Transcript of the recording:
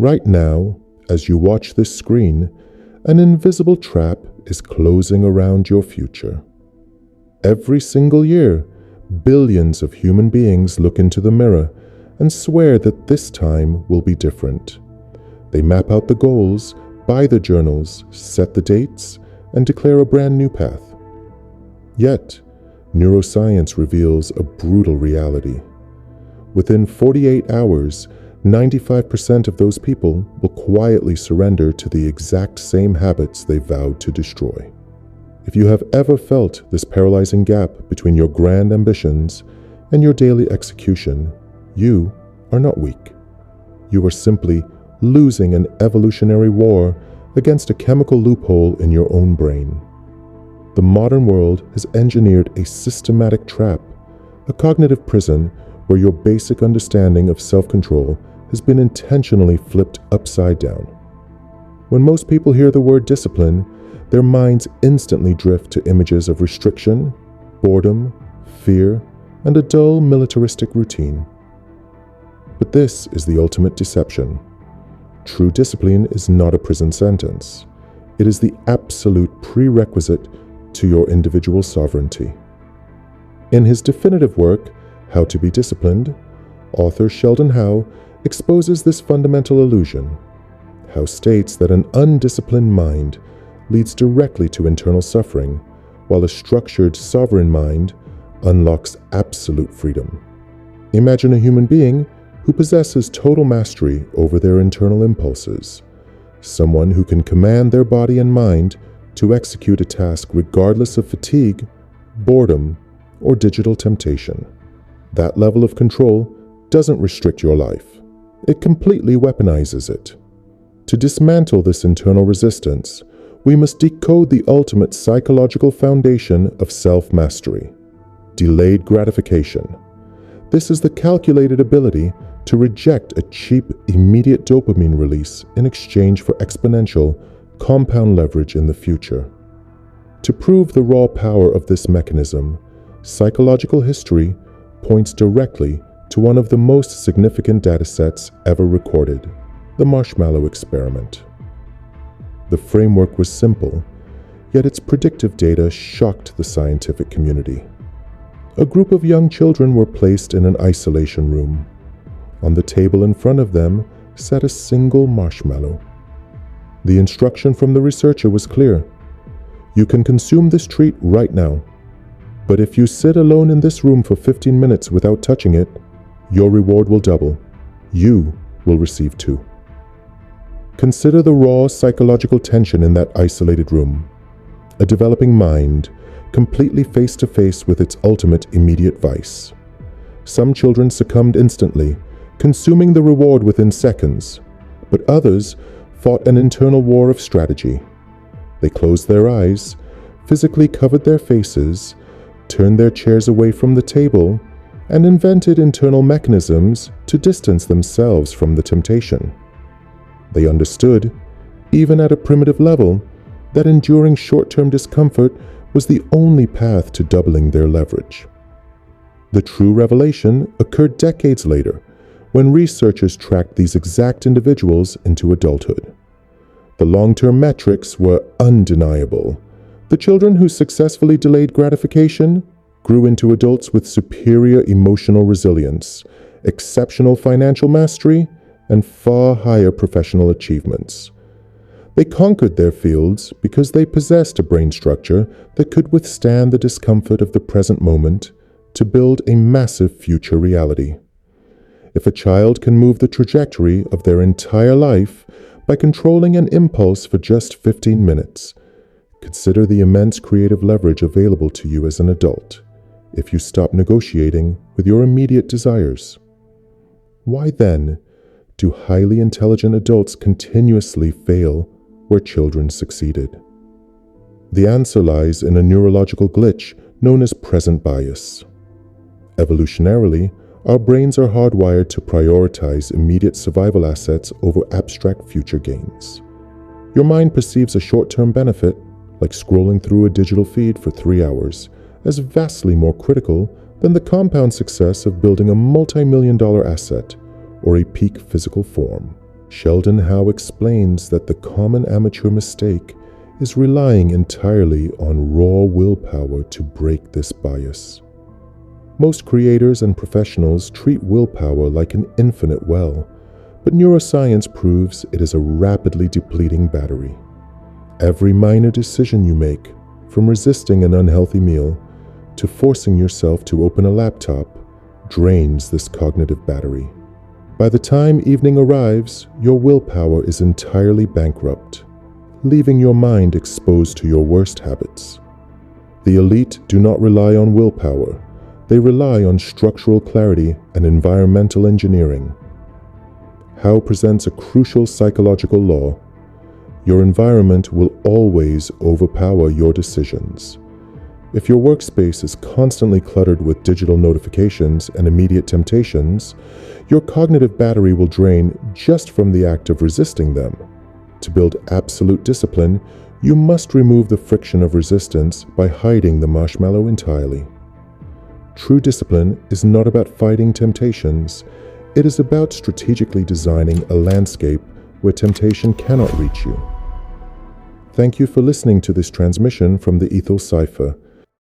Right now, as you watch this screen, an invisible trap is closing around your future. Every single year, billions of human beings look into the mirror and swear that this time will be different. They map out the goals, buy the journals, set the dates, and declare a brand new path. Yet, neuroscience reveals a brutal reality. Within 48 hours, 95% of those people will quietly surrender to the exact same habits they vowed to destroy. If you have ever felt this paralyzing gap between your grand ambitions and your daily execution, you are not weak. You are simply losing an evolutionary war against a chemical loophole in your own brain. The modern world has engineered a systematic trap, a cognitive prison where your basic understanding of self-control has been intentionally flipped upside down. When most people hear the word discipline, their minds instantly drift to images of restriction, boredom, fear, and a dull militaristic routine. But this is the ultimate deception. True discipline is not a prison sentence. It is the absolute prerequisite to your individual sovereignty. In his definitive work, How to Be Disciplined, author Sheldon Howe exposes this fundamental illusion. Howe states that an undisciplined mind leads directly to internal suffering, while a structured, sovereign mind unlocks absolute freedom. Imagine a human being who possesses total mastery over their internal impulses, someone who can command their body and mind to execute a task regardless of fatigue, boredom, or digital temptation. That level of control doesn't restrict your life. It completely weaponizes it. To dismantle this internal resistance, we must decode the ultimate psychological foundation of self-mastery: delayed gratification. This is the calculated ability to reject a cheap, immediate dopamine release in exchange for exponential, compound leverage in the future. To prove the raw power of this mechanism, psychological history points directly to one of the most significant datasets ever recorded, the Marshmallow Experiment. The framework was simple, yet its predictive data shocked the scientific community. A group of young children were placed in an isolation room. On the table in front of them sat a single marshmallow. The instruction from the researcher was clear. You can consume this treat right now, but if you sit alone in this room for 15 minutes without touching it, your reward will double. You will receive 2. Consider the raw psychological tension in that isolated room. A developing mind, completely face-to-face with its ultimate immediate vice. Some children succumbed instantly, consuming the reward within seconds, but others fought an internal war of strategy. They closed their eyes, physically covered their faces, turned their chairs away from the table, and invented internal mechanisms to distance themselves from the temptation. They understood, even at a primitive level, that enduring short-term discomfort was the only path to doubling their leverage. The true revelation occurred decades later, when researchers tracked these exact individuals into adulthood. The long-term metrics were undeniable. The children who successfully delayed gratification grew into adults with superior emotional resilience, exceptional financial mastery, and far higher professional achievements. They conquered their fields because they possessed a brain structure that could withstand the discomfort of the present moment to build a massive future reality. If a child can move the trajectory of their entire life by controlling an impulse for just 15 minutes, consider the immense creative leverage available to you as an adult if you stop negotiating with your immediate desires. Why then do highly intelligent adults continuously fail where children succeeded? The answer lies in a neurological glitch known as present bias. Evolutionarily, our brains are hardwired to prioritize immediate survival assets over abstract future gains. Your mind perceives a short-term benefit, like scrolling through a digital feed for 3 hours, as vastly more critical than the compound success of building a multi-million-dollar asset or a peak physical form. Sheldon Howe explains that the common amateur mistake is relying entirely on raw willpower to break this bias. Most creators and professionals treat willpower like an infinite well, but neuroscience proves it is a rapidly depleting battery. Every minor decision you make, from resisting an unhealthy meal to forcing yourself to open a laptop, drains this cognitive battery. By the time evening arrives, your willpower is entirely bankrupt, leaving your mind exposed to your worst habits. The elite do not rely on willpower. They rely on structural clarity and environmental engineering. Howe presents a crucial psychological law. Your environment will always overpower your decisions. If your workspace is constantly cluttered with digital notifications and immediate temptations, your cognitive battery will drain just from the act of resisting them. To build absolute discipline, you must remove the friction of resistance by hiding the marshmallow entirely. True discipline is not about fighting temptations. It is about strategically designing a landscape where temptation cannot reach you. Thank you for listening to this transmission from the Aethel Cipher.